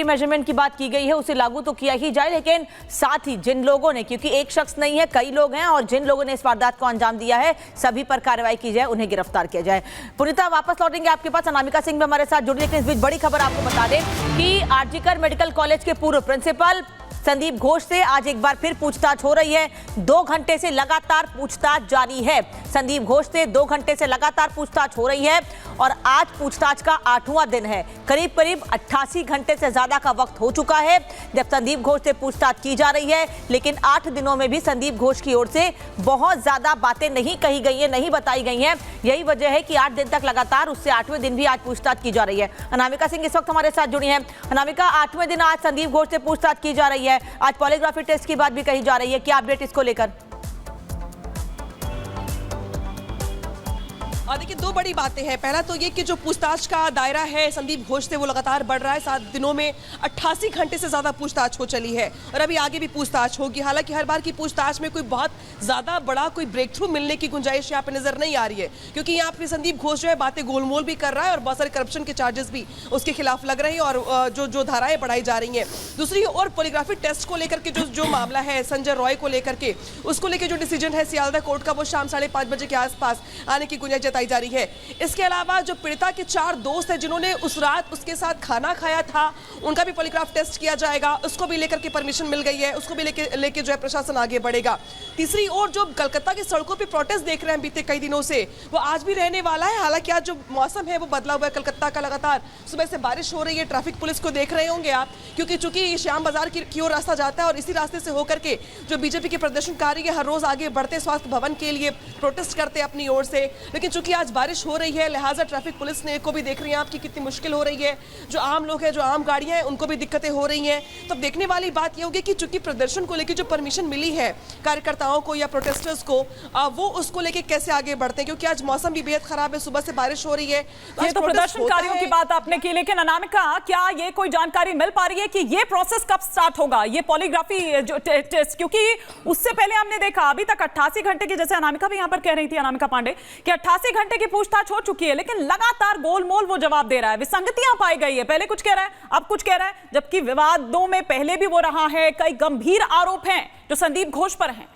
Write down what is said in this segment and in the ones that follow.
Safety measurement की बात की गई है उसे लागू तो किया ही जाए, लेकिन साथ ही जिन लोगों ने, क्योंकि एक शख्स नहीं है कई लोग हैं, और जिन लोगों ने इस वारदात को अंजाम दिया है सभी पर कार्रवाई की जाए, उन्हें गिरफ्तार किया जाए। पुनीता, वापस लौटेंगे आपके पास। अनामिका सिंह भी हमारे साथ जुड़ी, लेकिन इस बीच बड़ी खबर आपको बता दें कि आरजीकर मेडिकल कॉलेज के पूर्व प्रिंसिपल संदीप घोष से आज एक बार फिर पूछताछ हो रही है। 2 घंटे से लगातार पूछताछ जारी है। संदीप घोष से 2 घंटे से लगातार पूछताछ हो रही है और आज पूछताछ का 8वां दिन है। करीब करीब 88 घंटे से ज्यादा का वक्त हो चुका है जब संदीप घोष से पूछताछ की जा रही है, लेकिन 8 दिनों में भी संदीप घोष की ओर से बहुत ज्यादा बातें नहीं कही गई है, नहीं बताई गई हैं। यही वजह है कि 8 दिन तक लगातार, उससे 8वें दिन भी आज पूछताछ की जा रही है। अनामिका सिंह इस वक्त हमारे साथ जुड़ी हैं। अनामिका, 8वें दिन आज संदीप घोष से पूछताछ की जा रही है, आज पॉलीग्राफी टेस्ट की बात भी कही जा रही है, क्या अपडेट इसको लेकर? देखिए, 2 बड़ी बातें हैं। पहला तो ये कि जो पूछताछ का दायरा है संदीप घोष से वो लगातार बढ़ रहा है। 7 दिनों में 88 घंटे से ज्यादा पूछताछ हो चली है और अभी आगे भी पूछताछ होगी। हालांकि हर बार की पूछताछ में कोई बहुत ज्यादा बड़ा कोई ब्रेक थ्रू मिलने की गुंजाइश यहाँ पे नजर नहीं आ रही है, क्योंकि यहाँ पे संदीप घोष जो है बातें गोलमोल भी कर रहा है और बहुत सारे करप्शन के चार्जेस भी उसके खिलाफ लग रहे हैं और जो धाराएं बढ़ाई जा रही है। दूसरी ओर पॉलीग्राफी टेस्ट को लेकर के जो मामला है संजय रॉय को लेकर के, उसको लेकर जो डिसीजन है सियालदह कोर्ट का, वो शाम 5:30 बजे के आसपास आने की गुंजाइश जताई जा रही है। इसके अलावा जो पीड़िता के 4 दोस्त हैं जिन्होंने उस रात उसके साथ खाना खाया था, उनका भी पॉलीग्राफ टेस्ट किया जाएगा। उसको भी लेकर के परमिशन मिल गई है, उसको भी लेके जो है प्रशासन आगे बढ़ेगा। तीसरी ओर जो कलकत्ता की सड़कों पे प्रोटेस्ट देख रहे हैं बीते कई दिनों से, वो आज भी रहने वाला है। हालांकि आज जो मौसम है वो बदला हुआ है कलकत्ता का, लगातार सुबह से बारिश हो रही है। ट्रैफिक पुलिस को देख रहे होंगे आप, क्योंकि चूंकि श्याम बाजार की ओर रास्ता जाता है और इसी रास्ते से होकर के जो बीजेपी के प्रदर्शनकारी है हर रोज आगे बढ़ते स्वास्थ्य भवन के लिए प्रोटेस्ट करते अपनी ओर से, लेकिन चूंकि आज बारिश हो रही है लिहाजा ट्रैफिक पुलिस ने को भी देख रही है आपकी कितनी मुश्किल हो रही है। जो आम लोग हैं, जो आम गाड़ियां हैं, उनको भी दिक्कतें हो रही हैं। तो देखने वाली बात ये होगी कि चूंकि प्रदर्शन को लेकर जो परमिशन मिली है कार्यकर्ताओं को या प्रोटेस्टर्स को, वो उसको लेके कैसे आगे बढ़ते हैं, क्योंकि आज मौसम भी बेहद खराब है, सुबह से बारिश हो रही है। ये तो प्रदर्शनकारियों की बात आपने की, लेकिन अनामिका, क्या ये कोई जानकारी मिल पा रही है कि ये प्रोसेस कब स्टार्ट होगा, ये पॉलीग्राफी जो टेस्ट? क्योंकि उससे पहले हमने देखा अभी तक 88 घंटे की, जैसे अनामिका भी यहां पर कह रही थी, अनामिका पांडे, कि 88 घंटे की पूछताछ हो चुकी है, लेकिन लगातार गोलमोल वो जवाब दे रहा है। विसंगतियां पाई गई है, पहले कुछ कह रहा है, अब कुछ कह रहा है, जबकि विवादों में पहले भी वो रहा है। कई गंभीर आरोप हैं जो संदीप घोष पर हैं।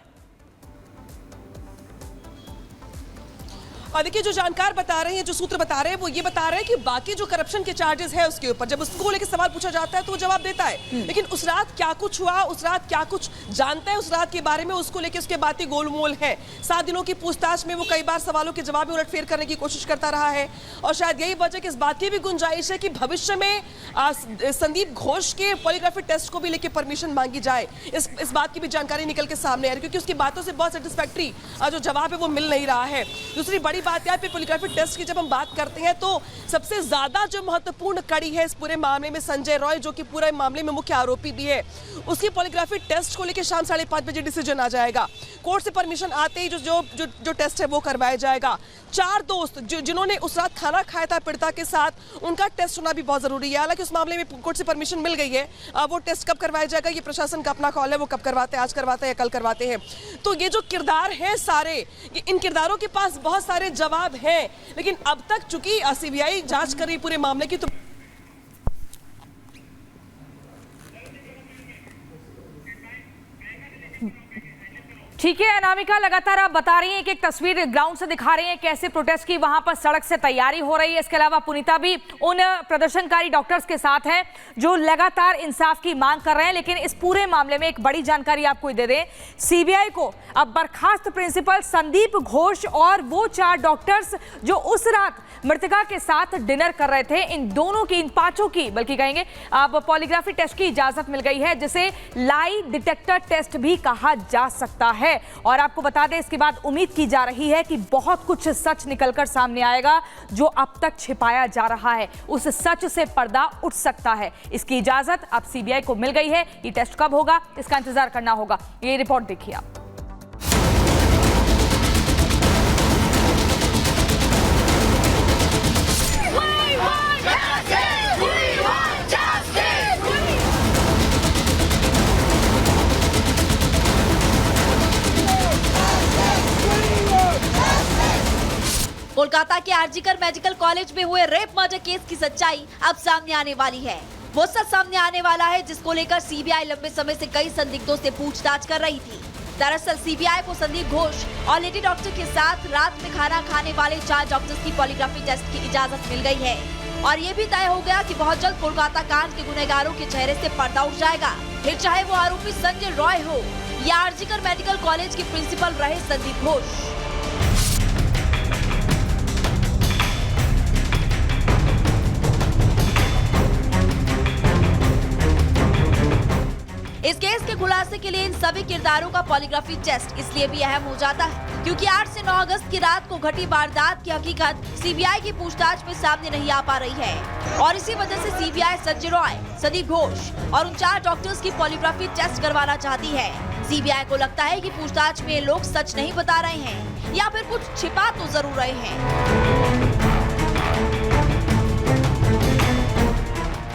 और देखिए, जो जानकार बता रहे हैं, जो सूत्र बता रहे हैं, वो ये बता रहे हैं कि बाकी जो करप्शन के चार्जेस है उसके ऊपर जब उसको लेकर सवाल पूछा जाता है तो वो जवाब देता है, लेकिन उस रात क्या कुछ हुआ, उस रात क्या कुछ जानता है उस रात के बारे में, उसको लेकर उसके बातें गोलमोल है। 7 दिनों की पूछताछ में वो कई बार सवालों के जवाब में उलटफेर करने की कोशिश करता रहा है और शायद यही वजह कि इस बात की भी गुंजाइश है कि भविष्य में संदीप घोष के पॉलीग्राफी टेस्ट को भी लेकर परमिशन मांगी जाए। इस बात की भी जानकारी निकल के सामने आ रही है, क्योंकि उसकी बातों से बहुत सेटिस्फैक्ट्री जो जवाब है वो मिल नहीं रहा है। दूसरी बड़ी बात है, पॉलीग्राफी टेस्ट की जब हम बात करते हैं तो सबसे ज्यादा जो महत्वपूर्ण कड़ी है इस पूरे मामले में संजय रॉय, जो कि पूरे मामले में मुख्य आरोपी भी है, उसकी पॉलीग्राफी टेस्ट को लेकर शाम 5:30 बजे डिसीजन आ जाएगा। कोर्ट से परमिशन आते ही जो टेस्ट है वो करवाया जाएगा। 4 दोस्त जिन्होंने उस रात खाना खाया था पीड़िता के साथ, उनका टेस्ट होना भी बहुत जरूरी है। हालांकि उस मामले में कोर्ट से परमिशन मिल गई है, वो टेस्ट कब करवाया जाएगा ये प्रशासन का अपना कॉल है, वो कब करवाते हैं, आज करवाते हैं या कल करवाते हैं। तो ये जो किरदार है सारे, इन किरदारों के पास बहुत सारे जवाब हैं, लेकिन अब तक चूंकि सीबीआई जांच कर रही पूरे मामले की, तो ठीक है अनामिका, लगातार आप बता रही हैं कि एक तस्वीर ग्राउंड से दिखा रही हैं कैसे प्रोटेस्ट की वहां पर सड़क से तैयारी हो रही है। इसके अलावा पुनीता भी उन प्रदर्शनकारी डॉक्टर्स के साथ हैं जो लगातार इंसाफ की मांग कर रहे हैं। लेकिन इस पूरे मामले में एक बड़ी जानकारी आपको दे दें, सीबीआई को अब बर्खास्त प्रिंसिपल संदीप घोष और वो 4 डॉक्टर्स जो उस रात मृतका के साथ डिनर कर रहे थे, इन दोनों की, इन 5 की बल्कि कहेंगे, अब पॉलीग्राफी टेस्ट की इजाजत मिल गई है, जिसे लाई डिटेक्टर टेस्ट भी कहा जा सकता है। और आपको बता दें, इसके बाद उम्मीद की जा रही है कि बहुत कुछ सच निकलकर सामने आएगा जो अब तक छिपाया जा रहा है, उस सच से पर्दा उठ सकता है। इसकी इजाजत अब सीबीआई को मिल गई है। ये टेस्ट कब होगा इसका इंतजार करना होगा। ये रिपोर्ट देखिए आप। कोलकाता के आरजीकर मेडिकल कॉलेज में हुए रेप मर्डर केस की सच्चाई अब सामने आने वाली है। वो सच सामने आने वाला है जिसको लेकर सीबीआई लंबे समय से कई संदिग्धों से पूछताछ कर रही थी। दरअसल सीबीआई को संदीप घोष और लेडी डॉक्टर के साथ रात में खाना खाने वाले 4 डॉक्टर्स की पॉलीग्राफी टेस्ट की इजाजत मिल गई है और ये भी तय हो गया कि बहुत जल्द कोलकाता कांड के गुनहगारों के चेहरे से पर्दा उठ जाएगा, फिर चाहे वो आरोपी संजय रॉय हो या आरजीकर मेडिकल कॉलेज के प्रिंसिपल रहे संदीप घोष। इस केस के खुलासे के लिए इन सभी किरदारों का पॉलीग्राफी टेस्ट इसलिए भी अहम हो जाता है क्योंकि 8 से 9 अगस्त की रात को घटी वारदात की हकीकत सीबीआई की पूछताछ में सामने नहीं आ पा रही है और इसी वजह से सीबीआई संजय रॉय, संदीप घोष और उन 4 डॉक्टर्स की पॉलीग्राफी टेस्ट करवाना चाहती है। सीबीआई को लगता है कि पूछताछ में लोग सच नहीं बता रहे हैं या फिर कुछ छिपा तो जरूर रहे हैं।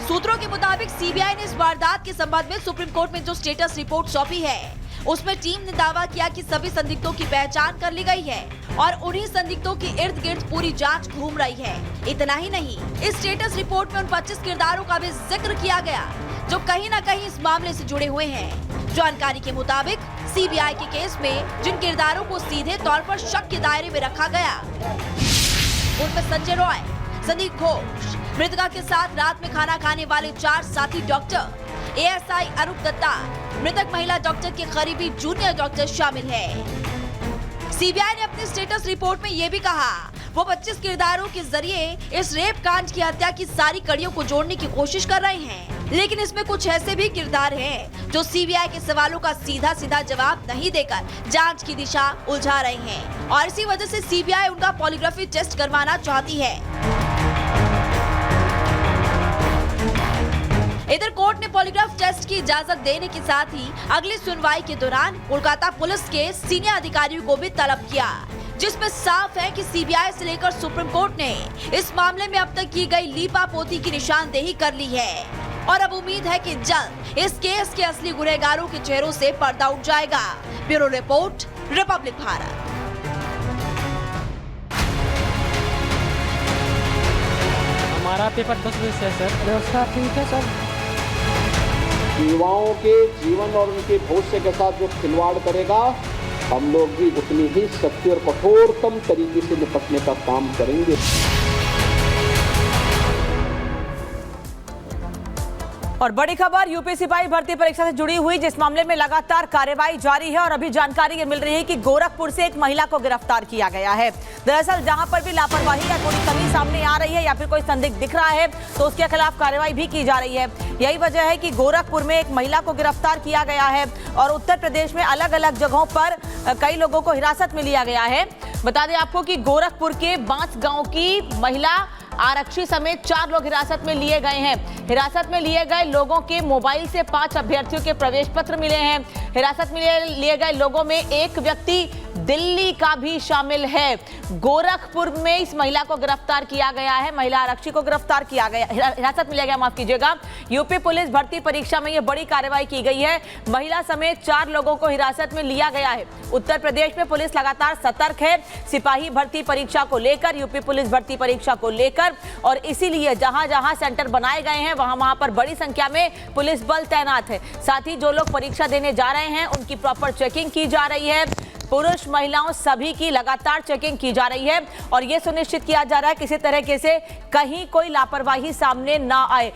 सूत्रों के मुताबिक सीबीआई ने इस वारदात के संबंध में सुप्रीम कोर्ट में जो स्टेटस रिपोर्ट सौंपी है उसमें टीम ने दावा किया कि सभी संदिग्धों की पहचान कर ली गई है और उन्हीं संदिग्धों के इर्द गिर्द पूरी जांच घूम रही है। इतना ही नहीं, इस स्टेटस रिपोर्ट में उन 25 किरदारों का भी जिक्र किया गया जो कहीं न कहीं इस मामले से जुड़े हुए हैं। जानकारी के मुताबिक सीबीआई के केस में जिन किरदारों को सीधे तौर पर शक के दायरे में रखा गया उनमें संजय रॉय, संदीप घोष, मृतका के साथ रात में खाना खाने वाले 4 साथी डॉक्टर, एएसआई अरूप दत्ता, मृतक महिला डॉक्टर के करीबी जूनियर डॉक्टर शामिल है। सीबीआई ने अपनी स्टेटस रिपोर्ट में ये भी कहा वो 25 किरदारों के जरिए इस रेप कांड की हत्या की सारी कड़ियों को जोड़ने की कोशिश कर रहे हैं, लेकिन इसमें कुछ ऐसे भी किरदार हैं जो सीबीआई के सवालों का सीधा सीधा जवाब नहीं देकर जांच की दिशा उलझा रहे हैं और इसी वजह से सीबीआई उनका पॉलीग्राफी टेस्ट करवाना चाहती है। इधर कोर्ट ने पॉलीग्राफ टेस्ट की इजाजत देने के साथ ही अगली सुनवाई के दौरान कोलकाता पुलिस के सीनियर अधिकारियों को भी तलब किया, जिसमें साफ है कि सीबीआई से लेकर सुप्रीम कोर्ट ने इस मामले में अब तक की गई लीपापोती की निशानदेही कर ली है और अब उम्मीद है कि जल्द इस केस के असली गुनहगारों के चेहरों से पर्दा उठ जाएगा। Bureau report, Republic Bharat. हमारा पेपर 10 बजे से है सर। व्यवस्था ठीक है सर। युवाओं के जीवन और उनके भविष्य के साथ जो खिलवाड़ करेगा, हम लोग भी उतनी ही सख्ती और कठोरतम तरीके से निपटने का काम करेंगे। और बड़ी खबर यूपी सिपाही भर्ती परीक्षा से जुड़ी हुई, जिस मामले में लगातार कार्रवाई जारी है और अभी जानकारी ये मिल रही है कि गोरखपुर से एक महिला को गिरफ्तार किया गया है। दरअसल जहां पर भी लापरवाही या थोड़ी कमी सामने आ रही है या फिर कोई संदिग्ध दिख रहा है तो उसके खिलाफ कार्रवाई भी की जा रही है। यही वजह है कि गोरखपुर में एक महिला को गिरफ्तार किया गया है और उत्तर प्रदेश में अलग अलग जगहों पर कई लोगों को हिरासत में लिया गया है। बता दें आपको कि गोरखपुर के बांस गांव की महिला आरक्षी समेत 4 लोग हिरासत में लिए गए हैं। हिरासत में लिए गए लोगों के मोबाइल से 5 अभ्यर्थियों के प्रवेश पत्र मिले हैं। हिरासत में लिए गए लोगों में एक व्यक्ति दिल्ली का भी शामिल है। गोरखपुर में इस महिला को गिरफ्तार किया गया है, महिला आरक्षी को गिरफ्तार किया गया, हिरासत में लिया गया, माफ कीजिएगा। यूपी पुलिस भर्ती परीक्षा में यह बड़ी कार्रवाई की गई है। महिला समेत 4 लोगों को हिरासत में लिया गया है। उत्तर प्रदेश में पुलिस लगातार सतर्क है सिपाही भर्ती परीक्षा को लेकर, यूपी पुलिस भर्ती परीक्षा को लेकर, और इसीलिए जहां जहां सेंटर बनाए गए हैं वहां पर बड़ी संख्या में पुलिस बल तैनात है। साथ ही जो लोग परीक्षा देने जा रहे हैं उनकी प्रॉपर चेकिंग की जा रही है। पुरुष महिलाओं सभी की लगातार चेकिंग की जा रही है और यह सुनिश्चित किया जा रहा है किसी तरीके से कहीं कोई लापरवाही सामने ना आए।